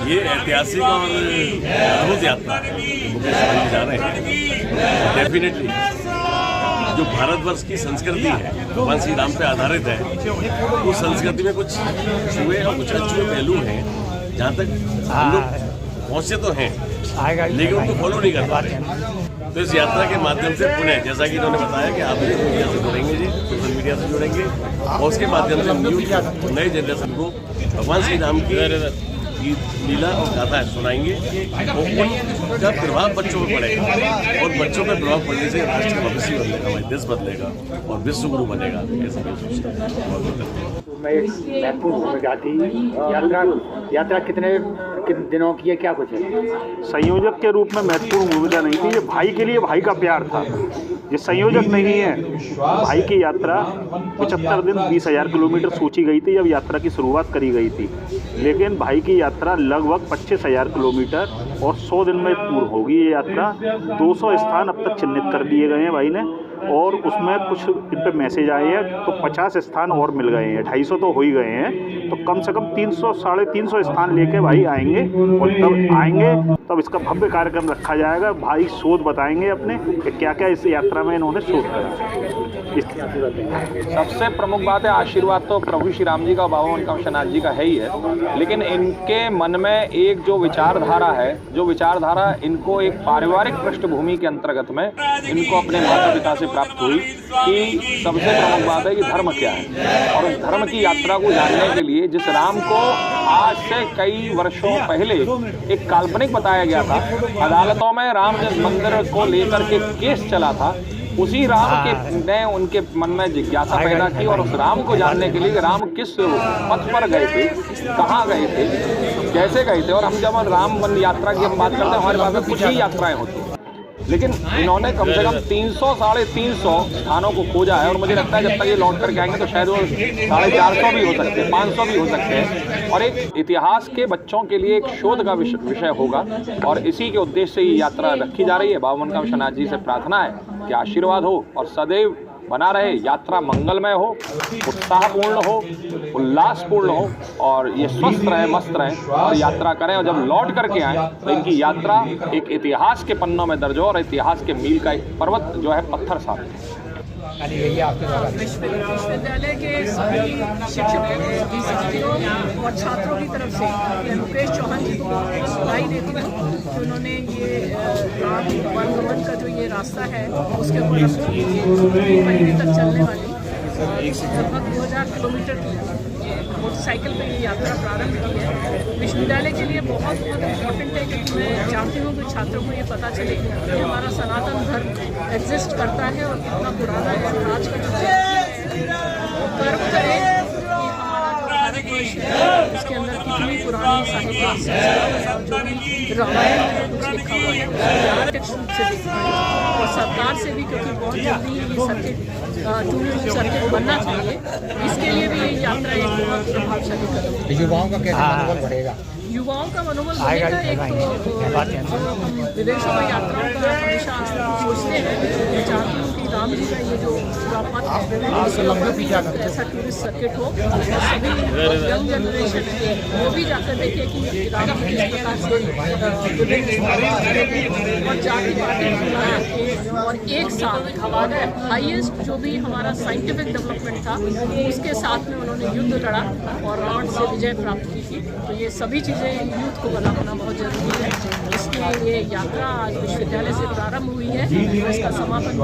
ये ऐतिहासिक और अद्भुत यात्रा है मुकेश अंबानी जा रहे हैं। डेफिनेटली जो भारतवर्ष की संस्कृति है भगवान श्री राम पे आधारित है, उस संस्कृति में कुछ छुए और कुछ अछूए पहलू हैं जहाँ तक हम लोग पहुँचे तो हैं लेकिन उनको फॉलो नहीं कर पाते। तो इस यात्रा के माध्यम से पुणे, जैसा कि इन्होंने बताया कि आप मीडिया से जुड़ेंगे जी, सोशल मीडिया से जुड़ेंगे और उसके माध्यम से नई जनरेशन को भगवान श्री राम की लीला और गाथा सुनाएंगे और उनका प्रभाव बच्चों पर पड़ेगा और बच्चों पर प्रभाव पड़ने से राष्ट्र का भविष्य बदलेगा, हमारा देश बदलेगा और विश्व गुरु बनेगा। मैं एक महत्वपूर्ण भूमिका थी। यात्रा कितने दिनों की है, क्या कुछ है? संयोजक के रूप में महत्वपूर्ण भूमिका नहीं थी। ये भाई के लिए भाई का प्यार था। ये संयोजक नहीं है। भाई की यात्रा 75 दिन 20,000 किलोमीटर सोची गई थी जब यात्रा की शुरुआत करी गई थी, लेकिन भाई की यात्रा लगभग 25,000 किलोमीटर और 100 दिन में पूर्ण होगी। ये यात्रा 200 स्थान अब तक चिन्हित कर दिए गए हैं भाई ने और उसमें कुछ इन पर मैसेज आए हैं तो 50 स्थान और मिल गए हैं, 250 तो हो ही गए हैं। तो कम से कम 300 साढ़े 300 स्थान लेके भाई आएंगे और तब आएंगे तब इसका भव्य कार्यक्रम रखा जाएगा। भाई शोध बताएंगे अपने कि क्या क्या इस यात्रा में इन्होंने शोध करा। सबसे प्रमुख बात है आशीर्वाद तो प्रभु श्री राम जी का, बाबा मनकामनाथ जी का है ही है, लेकिन इनके मन में एक जो विचारधारा है, जो विचारधारा इनको एक पारिवारिक पृष्ठभूमि के अंतर्गत में इनको अपने माता पिता से प्राप्त हुई कि सबसे प्रमुख बात है कि धर्म क्या है और उस धर्म की यात्रा को जानने के लिए जिस राम को आज से कई वर्षों पहले एक काल्पनिक बताया गया था, अदालतों में राम जिस मंदिर को लेकर के केस चला था, उसी राम के ने उनके मन में जिज्ञासा पैदा की और उस राम को जानने के लिए राम किस पथ पर गए थे, कहाँ गए थे, कैसे गए थे। और हम जब राम वन यात्रा की हम बात करते हैं हमारे पास में कुछ ही यात्राएं होती हैं, लेकिन इन्होंने कम से कम 300 साढ़े 300 स्थानों को खोजा है और मुझे लगता है जब तक ये लौट करके आएंगे तो शायद वो 450 भी हो सकते हैं, 500 भी हो सकते हैं और एक इतिहास के बच्चों के लिए एक शोध का विषय होगा और इसी के उद्देश्य से ये यात्रा रखी जा रही है। बाबा मनकामनाथ जी से प्रार्थना है कि आशीर्वाद हो और सदैव बना रहे, यात्रा मंगलमय हो, उत्साहपूर्ण हो, उल्लासपूर्ण हो और ये स्वस्थ रहे, मस्त रहे और यात्रा करें और जब लौट करके आएँ तो इनकी यात्रा एक इतिहास के पन्नों में दर्ज हो और इतिहास के मील का एक पर्वत जो है पत्थर साबित है। विश्वविद्यालय के सभी शिक्षकों और छात्रों की तरफ से मुकेश चौहान जी को बहुत बधाई देती हूँ कि उन्होंने ये राम वन भवन का जो ये रास्ता है उसके ऊपर 3 महीने तक चलने वाली लगभग 2000 किलोमीटर की मोटरसाइकिल पे ये यात्रा प्रारंभ की है। विश्वविद्यालय के लिए बहुत इम्पोर्टेंट है क्योंकि मैं चाहती हूँ कि छात्रों को ये पता चले कि हमारा सनातन धर्म एग्जिस्ट करता है और कितना पुराना है और आज का जो गर्व करे कि हमारा जो भारतवर्ष है इसके अंदर कितनी पुरानी साहित्य जो भी रामायण है कुछ लिखा हुआ है प्रत्यक्ष रूप से देखा है और सरकार से भी, क्योंकि बहुत जल्दी ये सर्किट टूरिज्म सर्किट बनना चाहिए, इसके लिए भी ये यात्रा एक बहुत प्रभावशाली कदम है। युवाओं का कैसे मनोबल बढ़ेगा? युवाओं का मनोबल बढ़ेगा। एक तो हम विदेशों में यात्राओं का हमेशा सोचते हैं, मैं चाहती हूँ कि राम जी का ये जो पथ है ऐसा टूरिस्ट सर्किट हो, सभी यंग जनरेशन है वो भी जाकर देखे कि राम जी किस प्रकार से विभिन्न और जाति पाति बुला के और एक साथ हमारा हाईएस्ट जो भी हमारा साइंटिफिक डेवलपमेंट था उसके साथ में उन्होंने युद्ध लड़ा और रावण से विजय प्राप्त की थी। तो ये सभी चीज़ें यूथ को बना होना बहुत ज़रूरी है। इसलिए ये यात्रा आज विश्वविद्यालय से प्रारंभ हुई है, इसका समापन